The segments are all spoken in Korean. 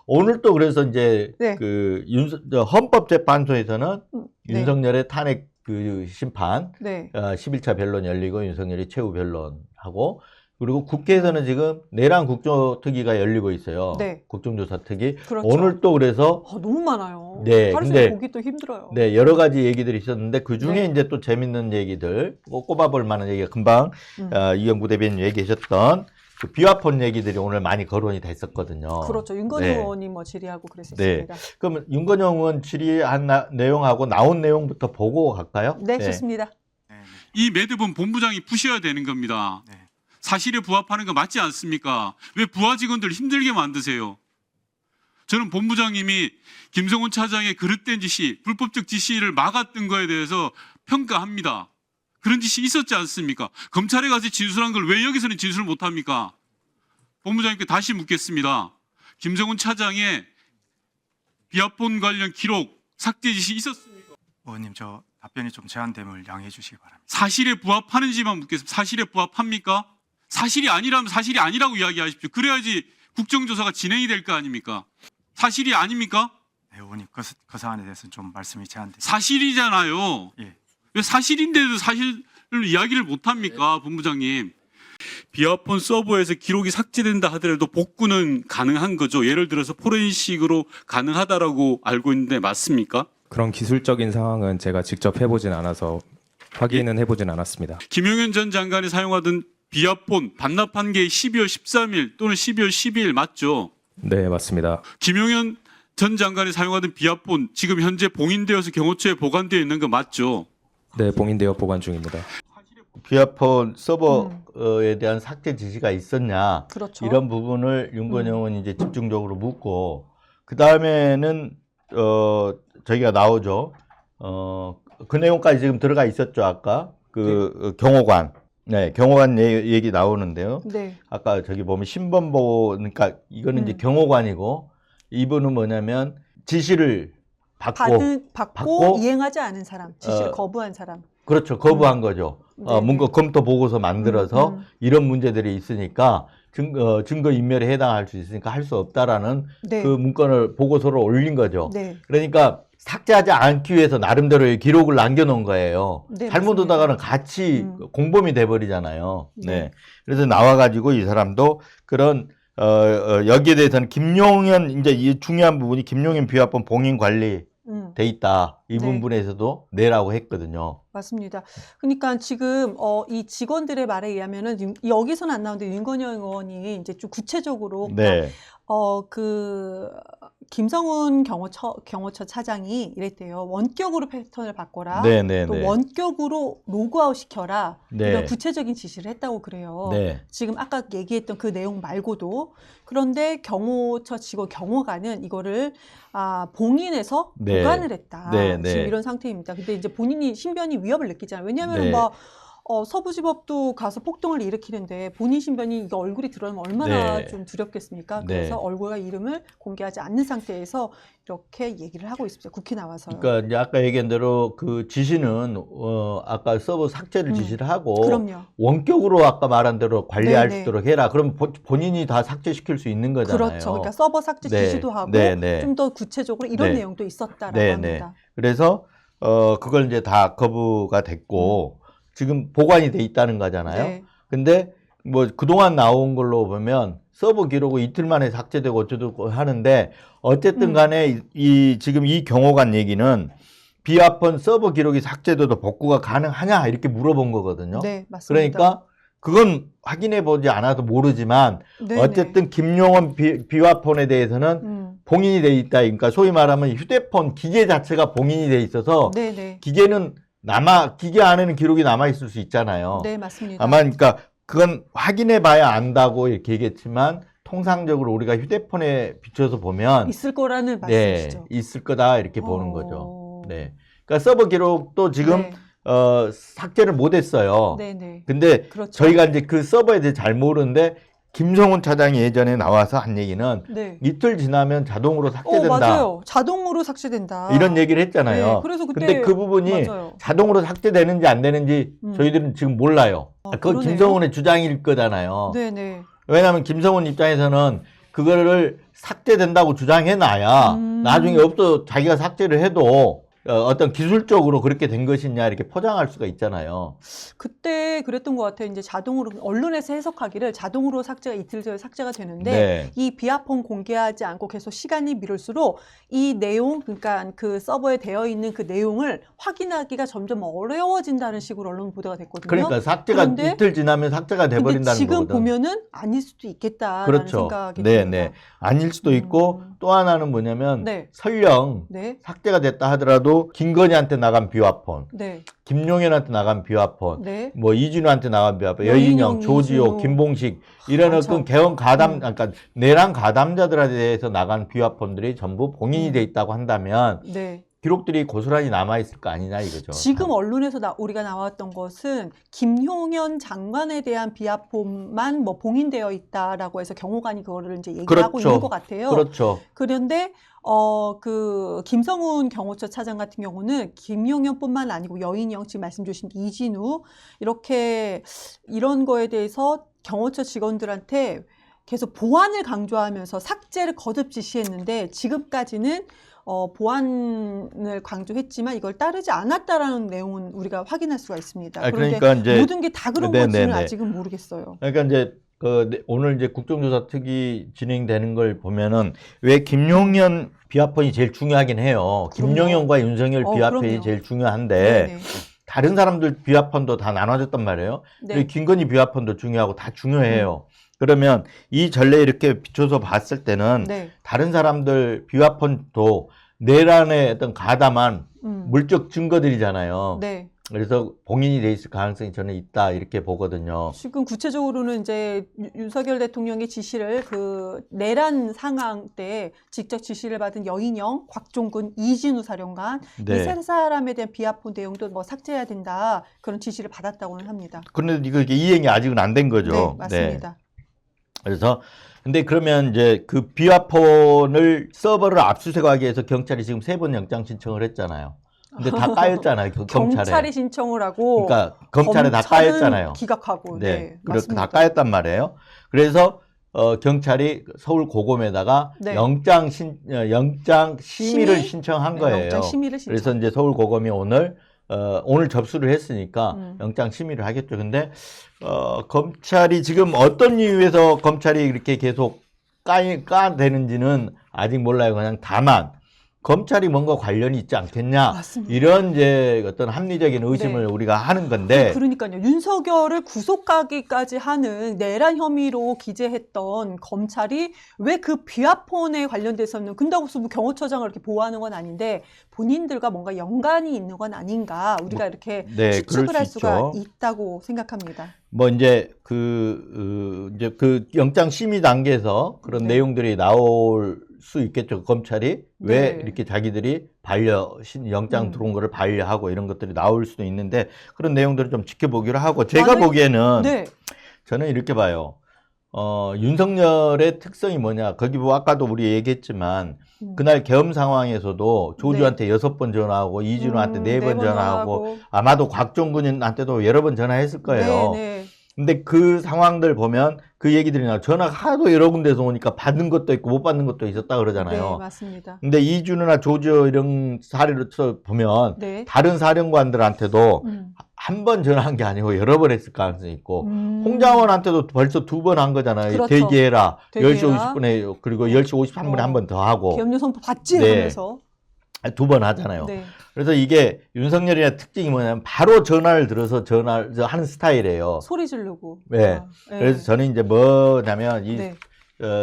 오늘 또 그래서 이제 네. 헌법재판소에서는 네. 윤석열의 탄핵 그 심판 네. 11차 변론 열리고 윤석열이 최후 변론하고 그리고 국회에서는 지금 내란 국정특위가 열리고 있어요. 네. 국정조사 특위. 그렇죠. 오늘 또 그래서 너무 많아요. 네, 하루 근데 종일 보기 또 힘들어요. 네, 여러 가지 얘기들이 있었는데 그 중에 네. 이제 또 재밌는 얘기들, 꼽아볼 만한 얘기가 금방 이영구 대변인 얘기하셨던 그 비화폰 얘기들이 오늘 많이 거론이 됐었거든요. 그렇죠. 윤건희 네. 의원이 뭐 질의하고 그랬었습니다. 그럼 윤건영 의원 질의한 내용하고 나온 내용부터 보고 갈까요? 네, 좋습니다. 이 매듭은 본부장이 푸셔야 되는 겁니다. 네. 사실에 부합하는 거 맞지 않습니까? 왜 부하 직원들 힘들게 만드세요? 저는 본부장님이 김성훈 차장의 그릇된 지시, 불법적 지시를 막았던 거에 대해서 평가합니다. 그런 지시 있었지 않습니까? 검찰에 가서 진술한 걸 왜 여기서는 진술을 못합니까? 본부장님께 다시 묻겠습니다. 김성훈 차장의 비화폰 관련 기록 삭제 지시 있었습니까? 의원님 저 답변이 좀 제한됨을 양해해 주시기 바랍니다. 사실에 부합하는지만 묻겠습니다. 사실에 부합합니까? 사실이 아니라면 사실이 아니라고 이야기하십시오. 그래야지 국정조사가 진행이 될 거 아닙니까? 사실이 아닙니까? 네, 의원님 그 사안에 대해서는 좀 말씀이 제한됩니다. 사실이잖아요. 예. 왜 사실인데도 사실을 이야기를 못합니까, 본부장님? 비화폰 서버에서 기록이 삭제된다 하더라도 복구는 가능한 거죠. 예를 들어서 포렌식으로 가능하다라고 알고 있는데 맞습니까? 그런 기술적인 상황은 제가 직접 해보진 않아서 확인은 해보진 않았습니다. 김용현 전 장관이 사용하던 비화폰 반납한 게 12월 13일 또는 12월 12일 맞죠? 네, 맞습니다. 김용현 전 장관이 사용하던 비화폰 지금 현재 봉인되어서 경호처에 보관되어 있는 거 맞죠? 네, 봉인되어 보관 중입니다. 비화폰 서버에 대한 삭제 지시가 있었냐 그렇죠. 이런 부분을 윤건영 의원이 이제 집중적으로 묻고 그 다음에는 저희가 나오죠. 그 내용까지 지금 들어가 있었죠. 아까 그 경호관, 네, 경호관 얘기 나오는데요. 네. 아까 저기 보면 신변보호, 그러니까 이거는 이제 경호관이고 이분은 뭐냐면 지시를 받고 이행하지 않은 사람, 지시를 거부한 사람. 그렇죠. 거부한 거죠. 네, 문건 검토 보고서 만들어서 이런 문제들이 있으니까 증거 인멸에 해당할 수 있으니까 할 수 없다라는 네. 그 문건을 보고서를 올린 거죠. 네. 그러니까 삭제하지 않기 위해서 나름대로의 기록을 남겨놓은 거예요. 네, 잘못하다가는 같이 공범이 돼버리잖아요. 네. 네. 그래서 나와가지고 이 사람도 그런 여기에 대해서는 김용현 이제 이 중요한 부분이 김용현 비화폰 봉인 관리 돼 있다. 이 네. 부분에서도 내라고 했거든요. 맞습니다. 그러니까 지금 이 직원들의 말에 의하면은 여기서는 안 나오는데 윤건영 의원이 이제 좀 구체적으로 네. 그 김성훈 경호처 차장이 이랬대요. 원격으로 패턴을 바꿔라. 네. 또 원격으로 로그아웃 시켜라. 네. 이런 구체적인 지시를 했다고 그래요. 네. 지금 아까 얘기했던 그 내용 말고도. 그런데 경호처 직원 경호관은 이거를 봉인해서 네. 보관을 했다. 네. 지금 이런 상태입니다. 근데 이제 본인이 신변이 위협을 느끼잖아요. 왜냐하면 네. 막 서부지법도 가서 폭동을 일으키는데 본인 신변이 이거 얼굴이 드러나면 얼마나 네. 좀 두렵겠습니까? 네. 그래서 얼굴과 이름을 공개하지 않는 상태에서 이렇게 얘기를 하고 있습니다. 국회 나와서요. 그러니까 이제 아까 얘기한 대로 그 지시는 아까 서버 삭제를 지시를 하고 그럼요. 원격으로 아까 말한 대로 관리할 수 네네. 있도록 해라. 그럼 본인이 다 삭제시킬 수 있는 거잖아요. 그렇죠. 그러니까 서버 삭제 네. 지시도 하고 네. 좀 더 구체적으로 이런 네. 내용도 있었다라고 네. 합니다. 그래서 그걸 이제 다 거부가 됐고 지금 보관이 돼 있다는 거잖아요. 네. 근데 뭐 그동안 나온 걸로 보면 서버 기록이 이틀 만에 삭제되고 어쩌고 하는데 어쨌든 간에 지금 이 경호관 얘기는 비화폰 서버 기록이 삭제돼도 복구가 가능하냐 이렇게 물어본 거거든요. 네, 맞습니다. 그러니까 그건 확인해 보지 않아도 모르지만 네네. 어쨌든 김용원 비화폰에 대해서는 봉인이 돼 있다. 그러니까 소위 말하면 휴대폰 기계 자체가 봉인이 돼 있어서 네네. 기계는 기계 안에는 기록이 남아 있을 수 있잖아요. 네, 맞습니다. 아마 그러니까 그건 확인해 봐야 안다고 이렇게 얘기했지만 통상적으로 우리가 휴대폰에 비춰서 보면 있을 거라는 네, 말씀이시죠. 있을 거다 이렇게 보는 거죠. 네. 그러니까 서버 기록도 지금 네. 삭제를 못 했어요. 네네. 근데 그렇죠. 저희가 이제 그 서버에 대해 잘 모르는데 김성훈 차장이 예전에 나와서 한 얘기는 네. 이틀 지나면 자동으로 삭제된다. 맞아요. 자동으로 삭제된다. 이런 얘기를 했잖아요. 네, 그래서 그때 근데 그 부분이 맞아요. 자동으로 삭제되는지 안 되는지 저희들은 지금 몰라요. 그건 그러네요. 김성훈의 주장일 거잖아요. 네네. 왜냐하면 김성훈 입장에서는 그거를 삭제된다고 주장해놔야 나중에 없어 자기가 삭제를 해도 어떤 기술적으로 그렇게 된 것이냐 이렇게 포장할 수가 있잖아요. 그때 그랬던 것 같아요. 이제 자동으로 언론에서 해석하기를 자동으로 삭제가 이틀 전에 삭제가 되는데 네. 이 비하폰 공개하지 않고 계속 시간이 미룰수록 이 내용, 그러니까 그 서버에 되어 있는 그 내용을 확인하기가 점점 어려워진다는 식으로 언론 보도가 됐거든요. 그러니까 삭제가 그런데- 이틀 지나면 삭제가 근데 돼버린다는 지금 거거든. 보면은 아닐 수도 있겠다라는 그렇죠. 생각이 네, 듭니다. 네. 아닐 수도 있고 또 하나는 뭐냐면 네. 설령 네, 삭제가 됐다 하더라도 김건희한테 나간 비화폰, 네, 김용현한테 나간 비화폰, 네. 뭐 이진우한테 나간 비화폰, 여인영, 여인영, 조지호, 이진우. 김봉식 이런 많죠. 어떤 개헌 가담, 그러니까 내란 가담자들에 대해서 나간 비화폰들이 전부 봉인이 돼 있다고 한다면 네. 기록들이 고스란히 남아 있을 거 아니냐 이거죠. 지금 언론에서 우리가 나왔던 것은 김용현 장관에 대한 비하폰만 뭐 봉인되어 있다라고 해서 경호관이 그거를 이제 얘기하고 그렇죠. 있는 것 같아요. 그렇죠. 그런데 그 김성훈 경호처 차장 같은 경우는 김용현뿐만 아니고 여인영, 지금 말씀 주신 이진우 이렇게 이런 거에 대해서 경호처 직원들한테 계속 보안을 강조하면서 삭제를 거듭 지시했는데 지금까지는 보안을 강조했지만 이걸 따르지 않았다라는 내용은 우리가 확인할 수가 있습니다. 그런데 그러니까 이제 모든 게 다 그런 네, 건지는 네, 네. 아직은 모르겠어요. 그러니까 이제 오늘 이제 국정조사 특위 진행되는 걸 보면은 왜 김용현 비화폰이 제일 중요하긴 해요. 그럼요. 김용현과 윤석열 비화폰이 그럼요. 제일 중요한데 네네. 다른 사람들 비화폰도 다 나눠졌단 말이에요. 네. 그리고 김건희 비화폰도 중요하고 다 중요해요. 그러면 이 전례 이렇게 비춰서 봤을 때는 네. 다른 사람들 비화폰도 내란의 어떤 가담한 물적 증거들이잖아요. 네. 그래서 봉인이 돼 있을 가능성이 저는 있다 이렇게 보거든요. 지금 구체적으로는 이제 윤석열 대통령의 지시를 그 내란 상황 때 직접 지시를 받은 여인영, 곽종근, 이진우 사령관 이 네. 세 사람에 대한 비하폰 내용도 뭐 삭제해야 된다 그런 지시를 받았다고는 합니다. 그런데 이게 이행이 아직은 안 된 거죠. 네, 맞습니다. 그래서 근데 그러면 이제 그 비화폰을 서버를 압수수색하기 위해서 경찰이 지금 3번 영장 신청을 했잖아요. 근데 다 까였잖아요. 그 검찰에. 경찰이 신청을 하고 그러니까 검찰에 다 검찰은 까였잖아요. 기각하고 네. 네, 그래서 맞습니다. 다 까였단 말이에요. 그래서 경찰이 서울 고검에다가 네. 영장 심의를 심의? 신청한 네, 거예요. 영장 심의를 신청. 그래서 이제 서울 고검이 오늘 접수를 했으니까 음. 영장 심의를 하겠죠. 근데 검찰이 지금 어떤 이유에서 검찰이 이렇게 계속 까대는지는 아직 몰라요. 그냥 다만 검찰이 뭔가 관련이 있지 않겠냐 맞습니다. 이런 이제 어떤 합리적인 의심을 네. 우리가 하는 건데 그러니까요. 윤석열을 구속하기까지 하는 내란 혐의로 기재했던 검찰이 왜 그 비화폰에 관련돼서는 근다고 해서 뭐 경호처장을 이렇게 보호하는 건 아닌데 본인들과 뭔가 연관이 있는 건 아닌가 우리가 이렇게 네, 추측을 그럴 할 수 수가 있죠. 있다고 생각합니다. 뭐 이제 그 영장 심의 단계에서 그런 네. 내용들이 나올 수 있겠죠. 검찰이 왜 네. 이렇게 자기들이 영장 음. 들어온 거를 반려하고 이런 것들이 나올 수도 있는데 그런 내용들을 좀 지켜보기로 하고 제가 만약에- 보기에는 네. 저는 이렇게 봐요. 윤석열의 특성이 뭐냐. 거기 뭐 아까도 우리 얘기했지만 그날 계엄 상황에서도 조지한테 6번 전화하고 이진우한테 4번 전화하고 아마도 곽종근한테도 여러 번 전화했을 거예요. 네. 근데 그 상황들 보면 그 얘기들이 나와요. 전화가 하도 여러 군데서 오니까 받는 것도 있고 못 받는 것도 있었다 네, 그러잖아요. 맞습니다. 근데 이준우나 조지호 이런 사례를 보면 네. 다른 사령관들한테도 음. 한 번 전화한 게 아니고 여러 번 했을 가능성이 있고 홍장원한테도 벌써 2번 한 거잖아요. 그렇죠. 대기해라. 대기해라. 10시 50분에 그리고 10시 53분에 한 번 더 하고 계엄령 선포 받지 네. 하면서 2번 하잖아요. 네. 그래서 이게 윤석열의 특징이 뭐냐면 바로 전화를 들어서 전화를 하는 스타일이에요. 소리 지르고. 네. 네. 그래서 저는 이제 뭐냐면 이 네.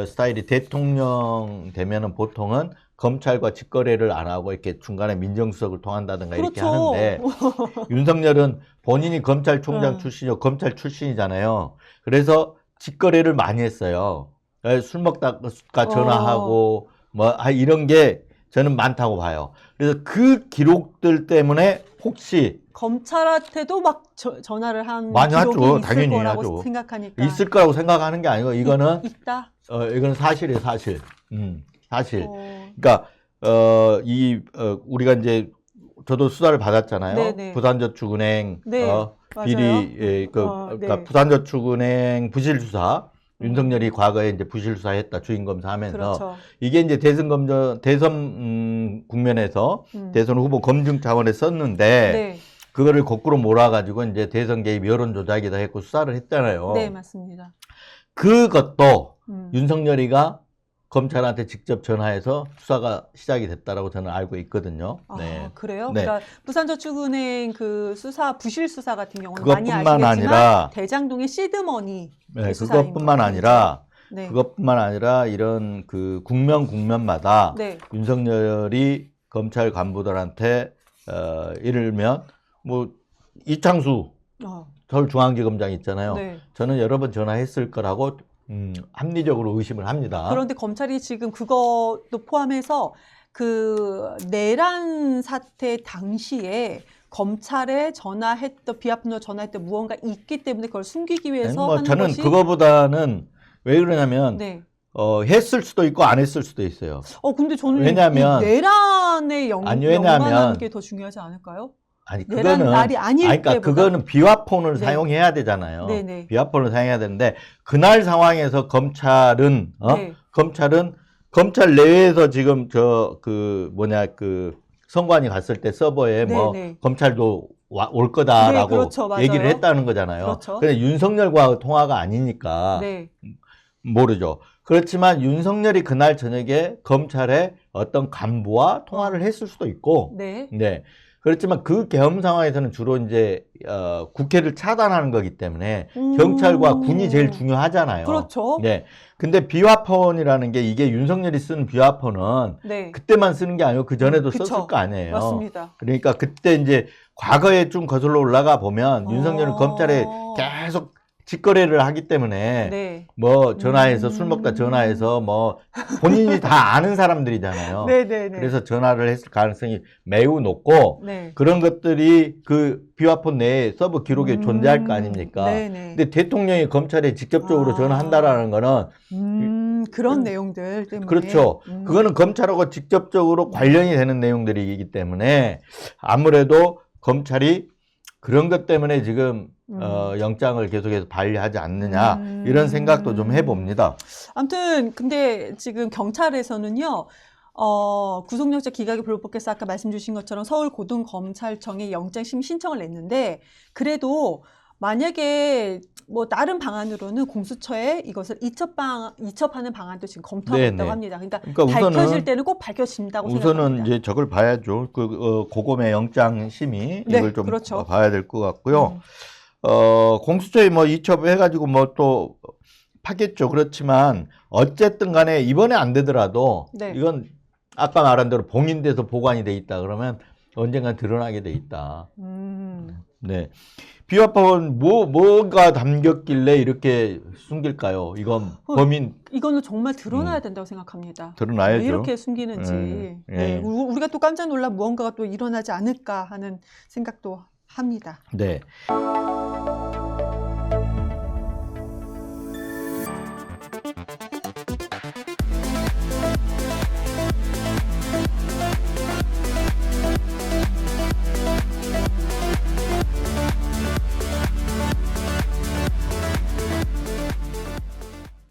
스타일이 대통령 되면은 보통은 검찰과 직거래를 안 하고 이렇게 중간에 민정수석을 통한다든가 이렇게 그렇죠. 하는데 윤석열은 본인이 검찰총장 네. 출신이고 검찰 출신이잖아요. 그래서 직거래를 많이 했어요. 술 먹다가 전화하고 뭐 이런 게 저는 많다고 봐요. 그래서 그 기록들 때문에 혹시 검찰한테도 막 전화를 한 많이 기록이 하죠. 있을 당연히 거라고 하죠. 생각하니까 있을 거라고 생각하는 게 아니고 이거는 있다. 이건 사실이에요, 사실. 사실. 어, 그러니까 우리가 이제 저도 수사를 받았잖아요. 네네. 부산저축은행 네, 맞아요. 비리 네. 그러니까 부산저축은행 부실 수사 윤석열이 과거에 이제 부실 수사했다 주인 검사하면서 그렇죠. 이게 이제 대선 국면에서 대선 후보 검증 차원에 썼는데 네. 그거를 거꾸로 몰아가지고 이제 대선 개입 여론 조작이다 했고 수사를 했잖아요. 네, 맞습니다. 그것도 음. 윤석열이가 검찰한테 직접 전화해서 수사가 시작이 됐다라고 저는 알고 있거든요. 아, 네. 그래요? 네. 그러니까 부산저축은행 그 수사 부실 수사 같은 경우는 많이 그것뿐만 아시겠지만 아니라 대장동의 시드머니 네, 수사인 그것뿐만 거죠. 아니라 네. 그것뿐만 아니라 이런 그 국면마다 네. 윤석열이 검찰 간부들한테 이를면 뭐 이창수 어, 서울중앙지검장 있잖아요. 네. 저는 여러 번 전화했을 거라고 합리적으로 의심을 합니다. 그런데 검찰이 지금 그것도 포함해서 그 내란 사태 당시에 검찰에 전화했던 비아폰으로 전화했던 무언가 있기 때문에 그걸 숨기기 위해서 뭐 하는 저는 것이 그거보다는 왜 그러냐면 네. 했을 수도 있고 안 했을 수도 있어요. 근데 저는 왜냐하면- 이 내란에 아니, 왜냐하면- 연관하는 게 더 중요하지 않을까요? 아니 내란 그거는 날이 아닐 그러니까 때보다. 그거는 비화폰을 네. 사용해야 되잖아요. 네네. 비화폰을 사용해야 되는데 그날 상황에서 검찰은 네. 검찰 내에서 지금 선관위 갔을 때 서버에 뭐 네네. 검찰도 올 거다라고 네, 그렇죠. 맞아요. 얘기를 했다는 거잖아요. 그렇죠. 근데 윤석열과 통화가 아니니까 네. 모르죠. 그렇지만 윤석열이 그날 저녁에 검찰의 어떤 간부와 통화를 했을 수도 있고, 네. 네. 그렇지만 그 계엄 상황에서는 주로 이제 국회를 차단하는 거기 때문에 경찰과 군이 제일 중요하잖아요. 그렇죠. 네. 근데 비화폰이라는 게 이게 윤석열이 쓰는 비화폰은 네. 그때만 쓰는 게 아니고 그 전에도 그쵸. 썼을 거 아니에요. 맞습니다. 그러니까 그때 이제 과거에 좀 거슬러 올라가 보면 윤석열은 어. 검찰에 계속 직거래를 하기 때문에 네. 뭐 전화해서 술 먹다 전화해서 뭐 본인이 다 아는 사람들이잖아요. 네네네. 그래서 전화를 했을 가능성이 매우 높고 네. 그런 것들이 그 비화폰 내에 서버 기록에 존재할 거 아닙니까? 네네. 근데 대통령이 검찰에 직접적으로 전화한다라는 거는 그런 내용들 때문에. 그렇죠. 그거는 검찰하고 직접적으로 관련이 되는 내용들이기 때문에 아무래도 검찰이 그런 것 때문에 지금 영장을 계속해서 발휘하지 않느냐 이런 생각도 좀 해봅니다. 아무튼 근데 지금 경찰에서는요. 구속영장 기각이 불법해서 아까 말씀 주신 것처럼 서울고등검찰청에 영장심의 신청을 냈는데 그래도 만약에 뭐 다른 방안으로는 공수처에 이것을 이첩하는 방안도 지금 검토하고 네네. 있다고 합니다. 그러니까 우선은- 밝혀질 때는 꼭 밝혀진다고 생각합니다. 우선은 이제 저걸 봐야죠. 고검의 영장 심의 네, 이걸 좀 그렇죠. 봐야 될 것 같고요. 공수처에 뭐 이첩해가지고 뭐 또 파겠죠. 그렇지만 어쨌든 간에 이번에 안 되더라도 네. 이건 아까 말한 대로 봉인돼서 보관이 돼 있다 그러면 언젠간 드러나게 돼 있다. 네. 비화폰 뭐가 담겼길래 이렇게 숨길까요? 이건 범인 이거는 정말 드러나야 된다고 생각합니다. 드러나야죠. 왜 이렇게 숨기는지. 예. 네, 우리가 또 깜짝 놀라 무언가가 또 일어나지 않을까 하는 생각도 합니다. 네.